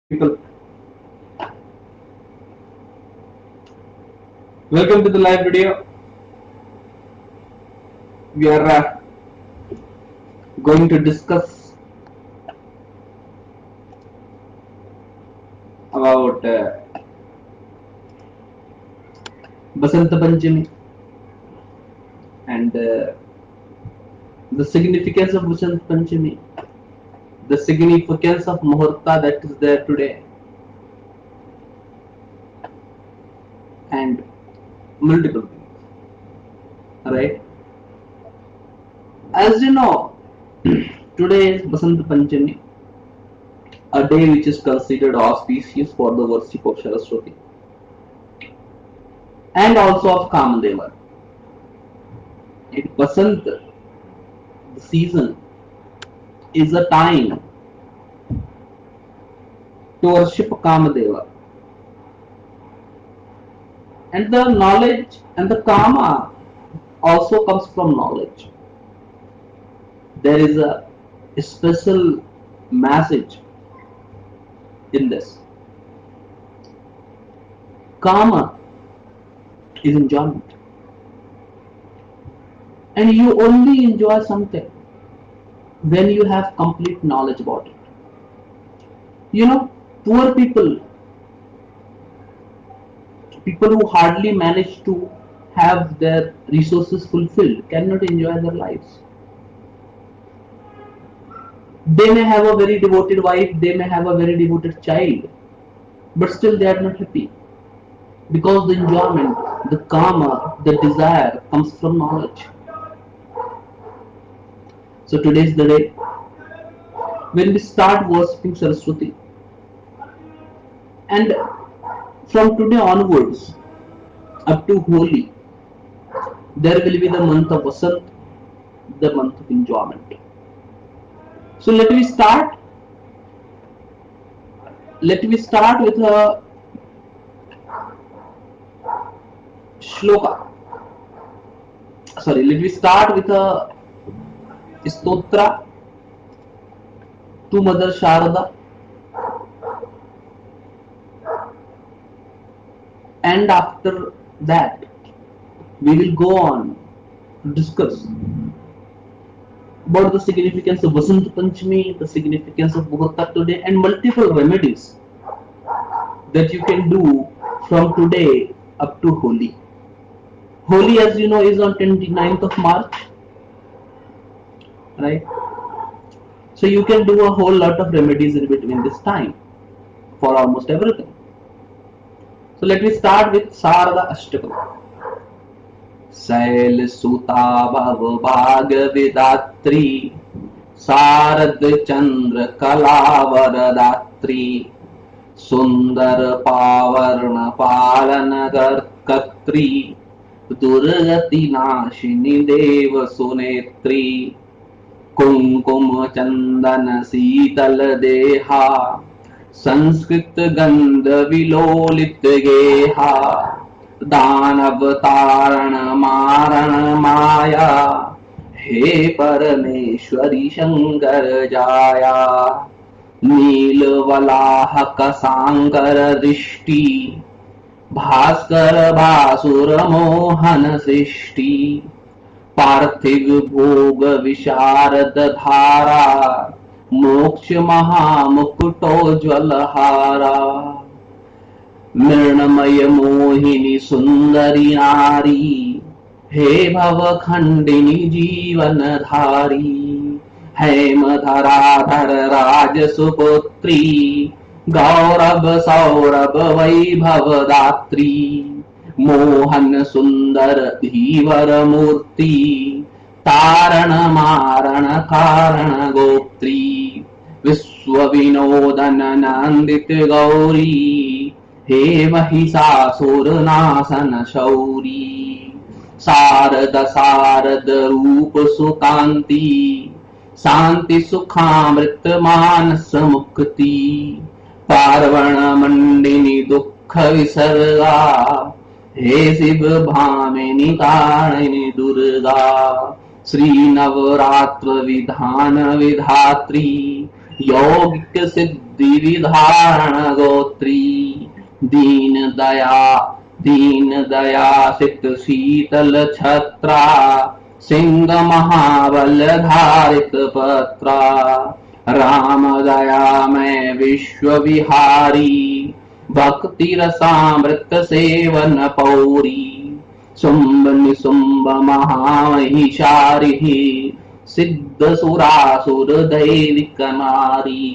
People, welcome to the live video. We are going to discuss about Basanta Panchami and the significance of Basanta Panchami, the significance of Muhurta that is there today, and multiple things. Right? As you know, today is Basanta Panchami, a day which is considered auspicious for the worship of Saraswati and also of Kamadeva. In Basant, the season is a time to worship Kamadeva. And the knowledge and the Kama also comes from knowledge. There is a special message in this. Kama is enjoyment. And you only enjoy something when you have complete knowledge about it. Poor people who hardly manage to have their resources fulfilled cannot enjoy their lives. They may have a very devoted wife, they may have a very devoted child, but still they are not happy. Because the enjoyment, the karma, the desire comes from knowledge. So today is the day when we start worshipping Saraswati. And from today onwards, up to Holi, there will be the month of Vasant, the month of enjoyment. So let me start with a shloka. Let me start with a stotra to Mother Sharada, and after that we will go on to discuss about the significance of Vasant Panchami, the significance of Muhurta today, and multiple remedies that you can do from today up to Holi. Holi, as you know, is on 29th of March, right? So you can do a whole lot of remedies in between this time for almost everything. So let me start with Sarada Ashtakam. Sail Suta Bhav Bhag Vidatri Sarad Chandra Kalavaradhatri Sundar Pavarna Palana Garkatri Durgati Nashini Deva Sunetri Kumkum Chandana Sital Deha Sanskrit Gandha Vilolit Geha दानव तारण मारण माया हे परमेश्वरी शंकर जाया नील वलाहक सांकर दृष्टि भास्कर भासुर मोहन सृष्टि पार्थिव भोग विशारद धारा मोक्ष महामुकुटोज्वल हारा मृणमय मोहिनी सुंदरी नारी हे भव खंडिनी जीवन धारी हेम धराधर राज सुपुत्री गौरव सौरभ वैभव दात्री मोहन सुंदर धीवर मूर्ति तारण मारण कारण गोत्री विश्व विनोदन नंदित गौरी हे महिषासुर नाशन शौरी शारद शारद रूप सुकांति शांति सुखामृत मानस मुक्ति पार्वण मंडिनी दुख विसर्गा हे शिव भामिनी तारिणी दुर्गा श्री नवरात्र विधान विधात्री यौगिक सिद्ध द्विविधारण गोत्री दीन दया सित शीतल छत्रा सिंह महाबल धारित पत्रा राम दया में विश्व विहारी भक्ति रसामृत सेवन पौरी शुंभ निशुंभ महामहिषारि सिद्ध सुरासुर दैविक नारी.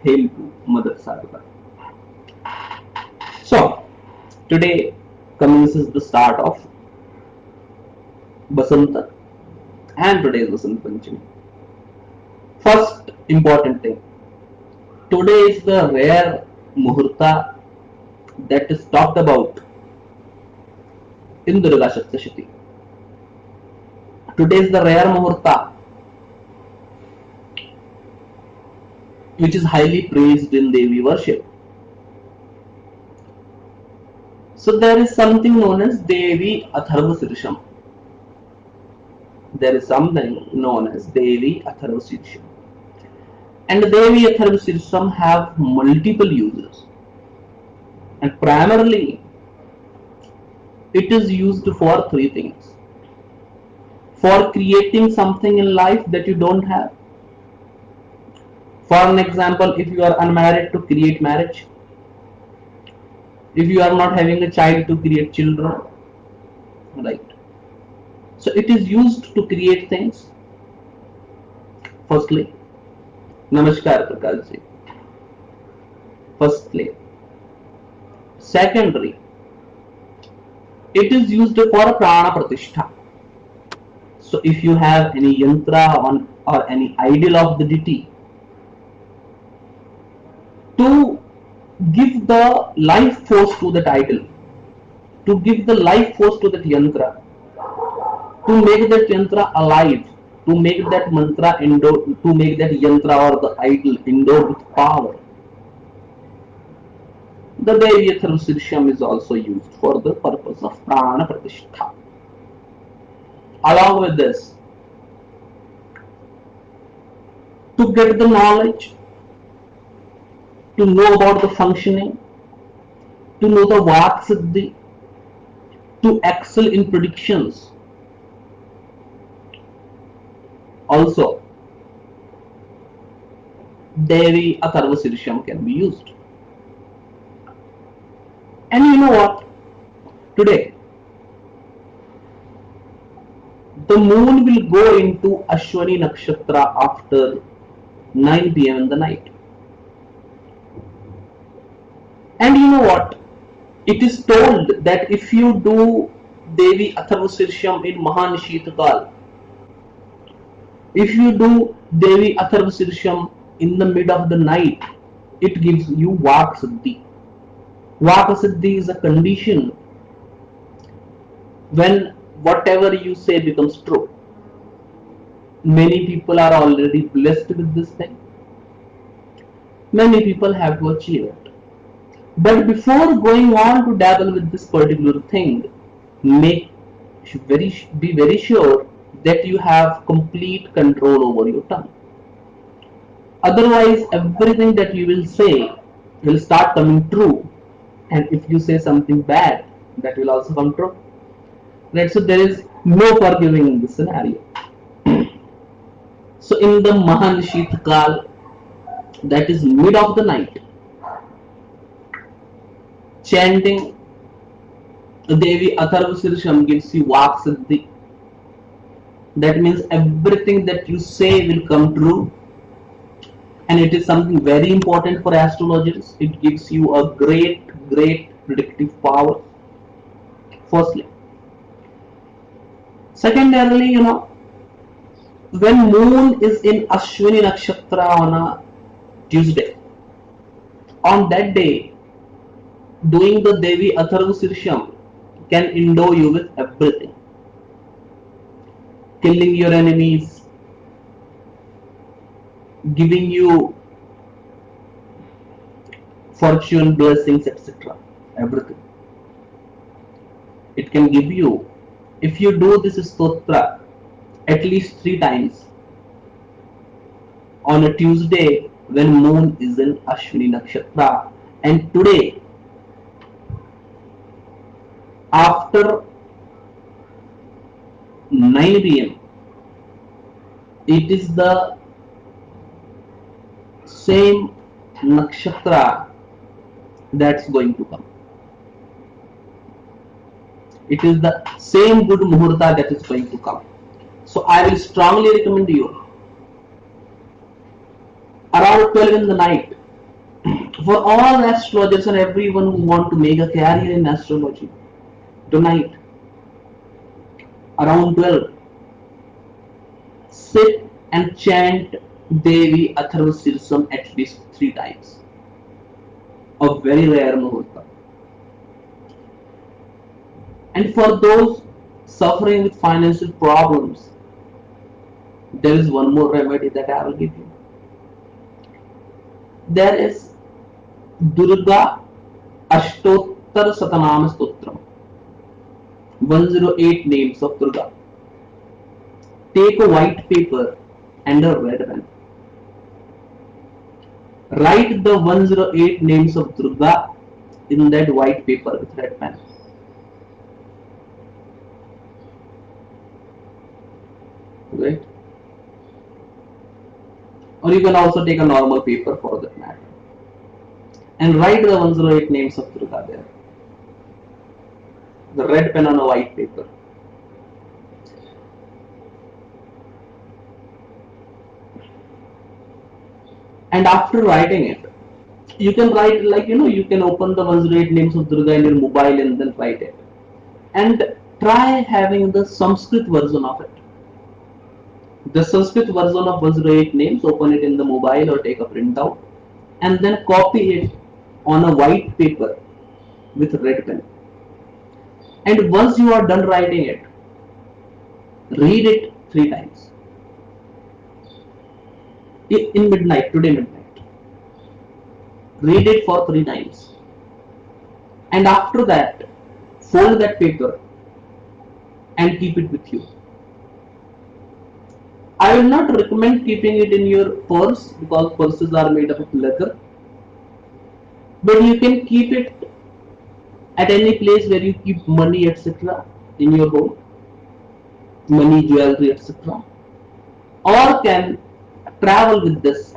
Hail to Mother Sarada. So today commences the start of Basanta, and today is Basant Panchami. First important thing, today is the rare Muhurta that is talked about in Durga Saptashati. Today is the rare Muhurta which is highly praised in Devi worship. So there is something known as Devi Atharva Sirsham. There is something known as Devi Atharva Sirsham. And Devi Atharva Sirsham have multiple uses. And primarily, it is used for three things. For creating something in life that you don't have. For an example, if you are unmarried, to create marriage. If you are not having a child, to create children. Right. So it is used to create things. Firstly, Namaskar Prakash ji. Firstly. Secondly, it is used for prana pratishtha. So if you have any yantra or any idol of the deity, to give the life force to that idol, to give the life force to that yantra, to make that yantra alive, to make that mantra endowed, to make that yantra or the idol endowed with power. The Devi Atharva Sirsham is also used for the purpose of prana pratishtha. Along with this, to get the knowledge, to know about the functioning, to know the Vak Siddhi, to excel in predictions. Also, Devi Atharva Sirsham can be used. And you know what? Today, the moon will go into Ashwini Nakshatra after 9 p.m. in the night. And you know what? It is told that if you do Devi Atharva Sirsham in Mahanishithakal, if you do Devi Atharva Sirsham in the mid of the night, it gives you Vak Siddhi. Vak Siddhi is a condition when whatever you say becomes true. Many people are already blessed with this thing. Many people have to achieve it. But before going on to dabble with this particular thing, be very sure that you have complete control over your tongue. Otherwise, everything that you will say will start coming true, and if you say something bad, that will also come true. Right? So there is no forgiving in this scenario. So in the Mahanishithakal, that is mid of the night, chanting Devi Atharva Sirsham gives you Vak Siddhi. That means everything that you say will come true, and it is something very important for astrologers. It gives you a great predictive power. Firstly. Secondarily, when moon is in Ashwini Nakshatra on a Tuesday, on that day, doing the Devi Atharva Sirsham can endow you with everything. Killing your enemies, giving you fortune, blessings, etc. Everything. It can give you, if you do this stotra at least 3 times on a Tuesday when moon is in Ashwini Nakshatra. And today, after 9 p.m., it is the same nakshatra that's going to come. It is the same good muhurta that is going to come. So I will strongly recommend you around 12 in the night for all astrologers and everyone who want to make a career in astrology. Tonight around 12, sit and chant Devi Atharva Sirsam at least 3 times. A very rare muhurta. And for those suffering with financial problems, there is one more remedy that I will give you. There is Durga Ashtottar Satanama Stotram. 108 names of Durga. Take a white paper and a red pen. Write the 108 names of Durga in that white paper with red pen. Right? Or you can also take a normal paper for that matter. And write the 108 names of Durga there. The red pen on a white paper. And after writing it, you can write you can open the 108 names of Durga in your mobile and then write it. And try having the Sanskrit version of it. The Sanskrit version of 108 names, open it in the mobile or take a printout and then copy it on a white paper with red pen. And once you are done writing it, read it 3 times. In midnight, today midnight. Read it for 3 times. And after that, fold that paper and keep it with you. I will not recommend keeping it in your purse because purses are made up of leather. But you can keep it at any place where you keep money, etc. in your home. Money, jewelry, etc. Or can travel with this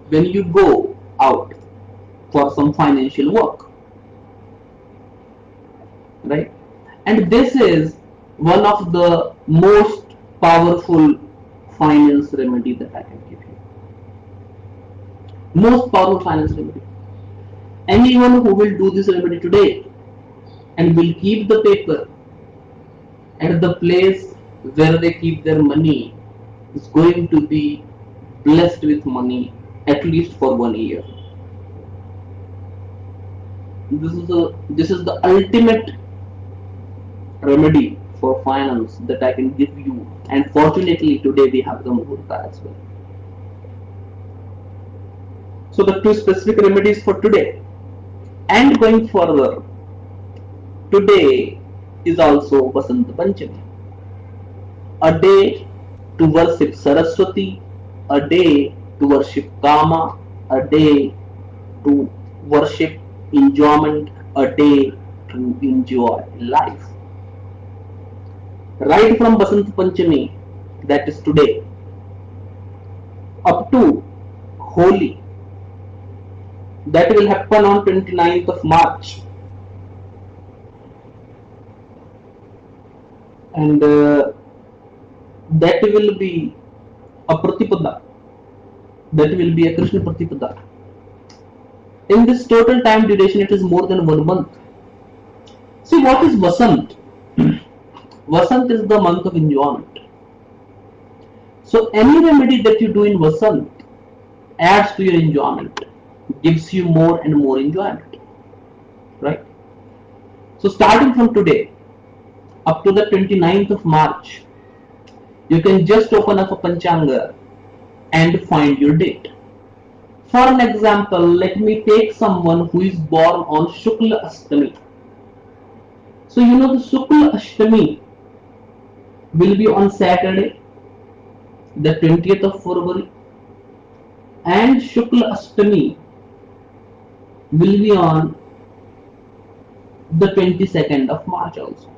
when you go out for some financial work. Right? And this is one of the most powerful finance remedy that I can give you. Most powerful finance remedy. Anyone who will do this remedy today and will keep the paper at the place where they keep their money is going to be blessed with money at least for 1 year. This is the ultimate remedy for finance that I can give you, and fortunately today we have the muhurta as well. So the 2 specific remedies for today and going further. Today is also Vasant Panchami, a day to worship Saraswati, a day to worship Kama, a day to worship enjoyment, a day to enjoy life. Right from Vasant Panchami, that is today, up to Holi, that will happen on 29th of March. And that will be a Pratipada, that will be a Krishna Pratipada. In this total time duration, it is more than 1 month. See, what is Vasant? Vasant is the month of enjoyment. So any remedy that you do in Vasant adds to your enjoyment, gives you more and more enjoyment. Right? So starting from today up to the 29th of March, you can just open up a Panchanga and find your date. For an example, let me take someone who is born on Shukla Ashtami. So you know the Shukla Ashtami will be on Saturday, the 20th of February. And Shukla Ashtami will be on the 22nd of March also.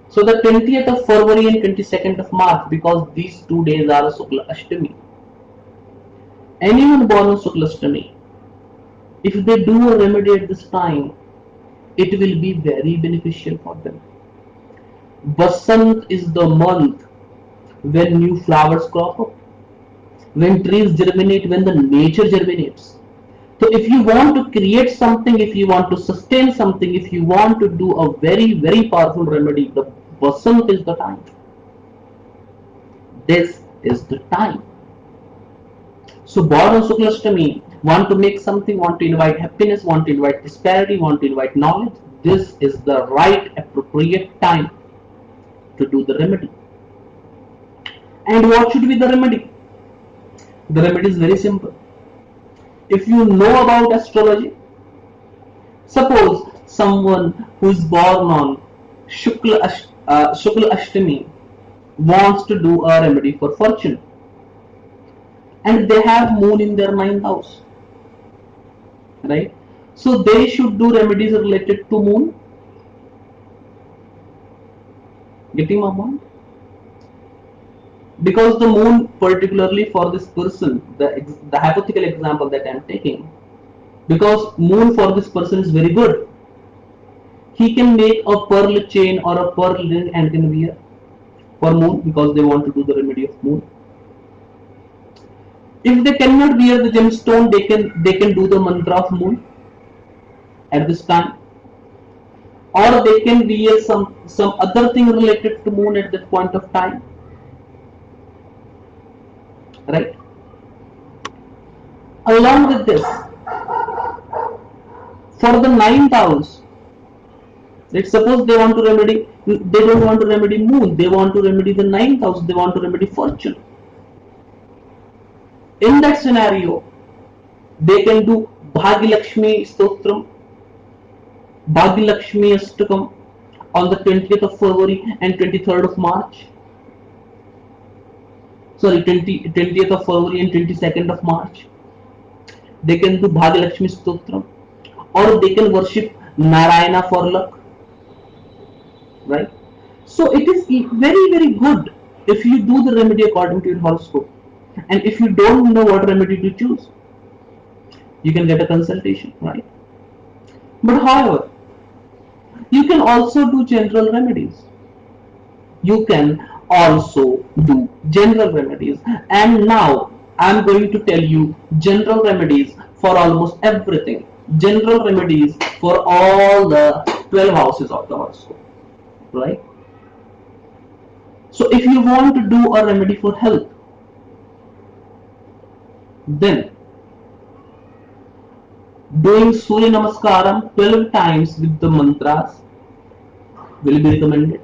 So the 20th of February and 22nd of March, because these 2 days are Shukla Ashtami. Anyone born on Shukla Ashtami, if they do a remedy at this time, it will be very beneficial for them. Basant is the month when new flowers crop up, when trees germinate, when the nature germinates. So if you want to create something, if you want to sustain something, if you want to do a very, very powerful remedy, the Basant is the time. This is the time. So born on Shuklashtami, want to make something, want to invite happiness, want to invite prosperity, want to invite knowledge. This is the right appropriate time to do the remedy. And what should be the remedy? The remedy is very simple. If you know about astrology, suppose someone who is born on Shukla Ashtami wants to do a remedy for fortune, and they have moon in their ninth house, right? So they should do remedies related to moon. Getting my point? Because the moon, particularly for this person, the hypothetical example that I am taking, because moon for this person is very good, he can make a pearl chain or a pearl ring and can wear for moon because they want to do the remedy of moon. If they cannot wear the gemstone, they can do the mantra of moon at this time, or they can wear some other thing related to moon at that point of time, right? Along with this, for the ninth house, let's suppose they don't want to remedy moon, they want to remedy the ninth house, they want to remedy fortune. In that scenario, they can do Bhagyalakshmi Stotram, Bhagyalakshmi Ashtakam on the 20th of February and 23rd of March. Sorry, 20th of February and 22nd of March. They can do Bhagyalakshmi Stotram, or they can worship Narayana for luck, right? So it is very, very good if you do the remedy according to your horoscope. And if you don't know what remedy to choose, you can get a consultation, right? But however, you can also do general remedies. You can also do general remedies. And now I'm going to tell you general remedies for almost everything. General remedies for all the 12 houses of the horoscope, right? So if you want to do a remedy for health, then doing Surya Namaskaram 12 times with the mantras will be recommended.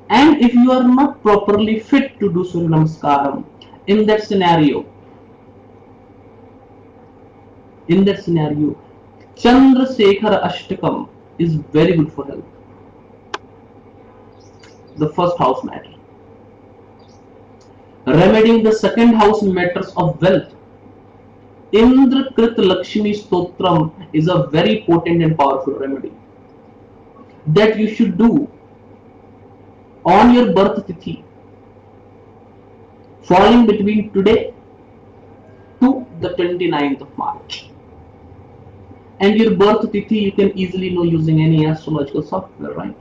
And if you are not properly fit to do Surya Namaskaram, in that scenario, Chandrasekhara Ashtakam is very good for health. The first house matter. Remedying the second house matters of wealth. Indrakrit Lakshmi Stotram is a very potent and powerful remedy that you should do on your birth tithi falling between today to the 29th of March. And your birth tithi you can easily know using any astrological software, right?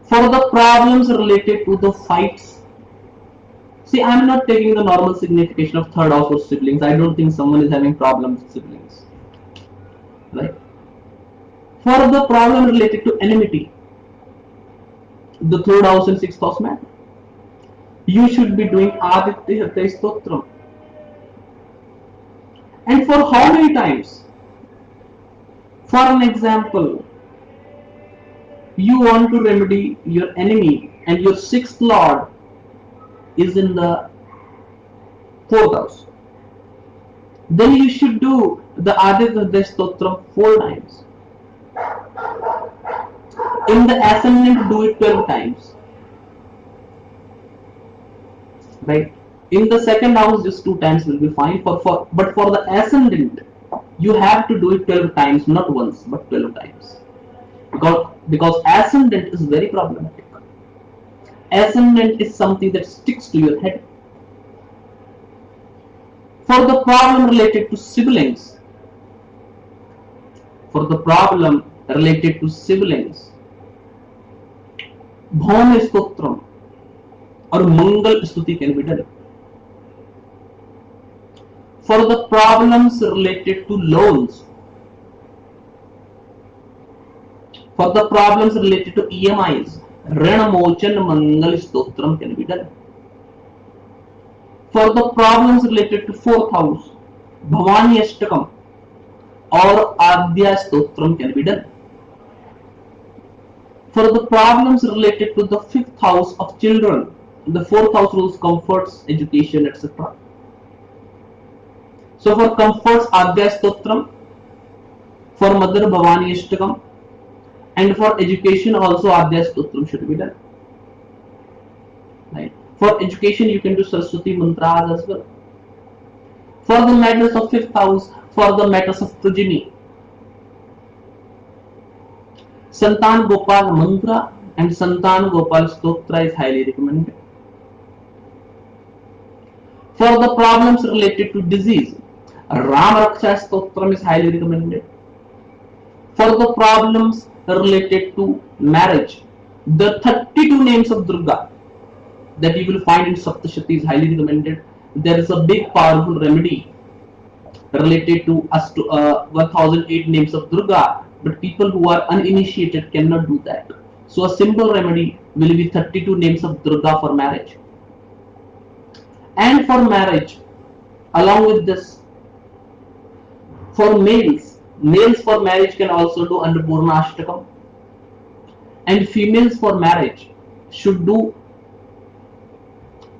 For the problems related to the fights, see, I'm not taking the normal signification of third house or siblings. I don't think someone is having problems with siblings, right? For the problem related to enmity, the third house and sixth house matter. You should be doing Aditya Hriday Stotram. And for how many times? For an example, you want to remedy your enemy and your sixth lord is in the fourth house. Then you should do the Aditya Hriday Stotram 4 times. In the ascendant, do it 12 times. Right? In the second house, just 2 times will be fine. But for the ascendant, you have to do it 12 times, not once, but 12 times. Because ascendant is very problematic. Ascendant is something that sticks to your head. For the problem related to siblings, for the problem related to siblings, Bhaum Stotram or Mangal Stuti can be done. For the problems related to loans, for the problems related to EMIs, Rana Mochan Mangal Stotram can be done. For the problems related to fourth house, Bhavani Ashtakam or Adya Stotram can be done. For the problems related to the fifth house of children, the fourth house rules comforts, education, etc. So for comforts, Adya Stotram, for mother Bhavani Ashtakam, and for education also Adya Stotram should be done. Right? For education you can do Saraswati mantras as well. For the matters of fifth house, for the matters of progeny, Santan Gopal mantra and Santan Gopal stotra is highly recommended. For the problems related to disease, Ram Raksha Stotram is highly recommended. For the problems related to marriage, the 32 names of Durga that you will find in Saptashati is highly recommended. There is a big powerful remedy related to 1008 names of Durga, but people who are uninitiated cannot do that. So a simple remedy will be 32 names of Durga for marriage. And for marriage, along with this, for males for marriage can also do Annapurna Ashtakam, and females for marriage should do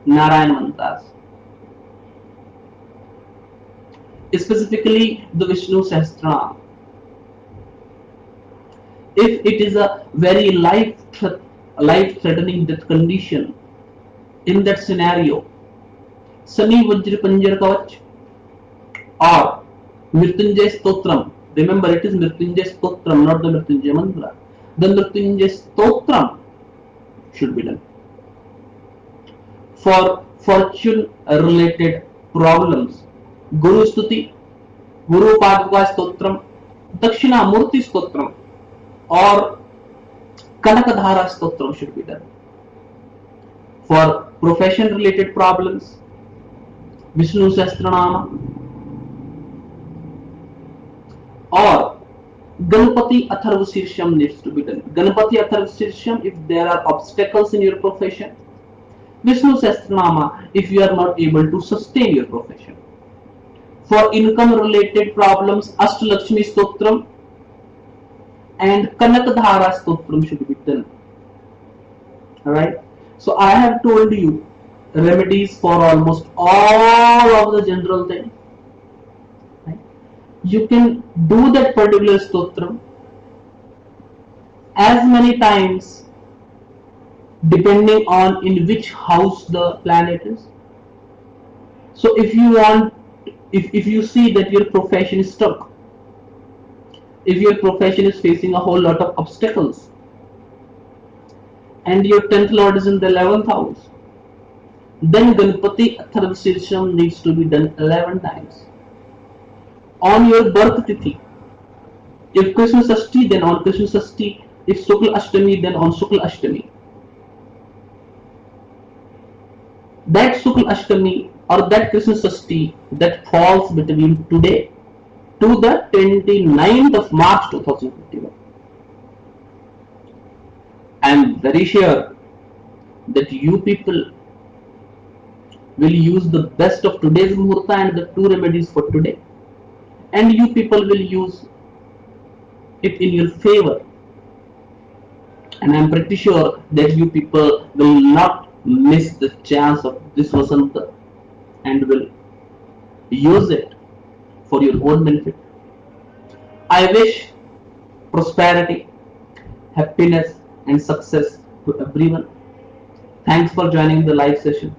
Narayan mantras. Specifically the Vishnu Sahasranam. If it is a very life-threatening death condition, in that scenario, Sani Vajra Panjar Kavach or Mrityunjay Stotram. Remember, it is Mrityunjay Stotram, not the Mrityunjay mantra. The Mrityunjay Stotram should be done. For fortune-related problems, Guru Stuti, Guru Padva Stotram, Dakshina Murti Stotram, or Kanakadhara Stotram should be done. For profession-related problems, Vishnu Sahasranama or Ganpati Atharva Shirsham needs to be done. Ganpati Atharva Shirsham if there are obstacles in your profession. Vishnu Sahasranama if you are not able to sustain your profession. For income related problems, Ashtalakshmi Stotram and Kanakadhara Stotram should be done. Alright. So I have told you remedies for almost all of the general things. Right? You can do that particular stotram as many times depending on in which house the planet is. So if you want, if you see that your profession is stuck, if your profession is facing a whole lot of obstacles, and your 10th lord is in the 11th house, then Ganpati Atharva Shirsham needs to be done 11 times. On your birth tithi, if Krishna Sashti, then on Krishna Sashti, if Shukla Ashtami, then on Shukla Ashtami. That Shukla Ashtami or that Krishna Sashti that falls between today to the 29th of March 2021. I am very sure that you people will use the best of today's Muhurta and the 2 remedies for today, and you people will use it in your favor, and I am pretty sure that you people will not miss the chance of this Vasanta and will use it for your own benefit. I wish prosperity, happiness and success to everyone. Thanks for joining the live session.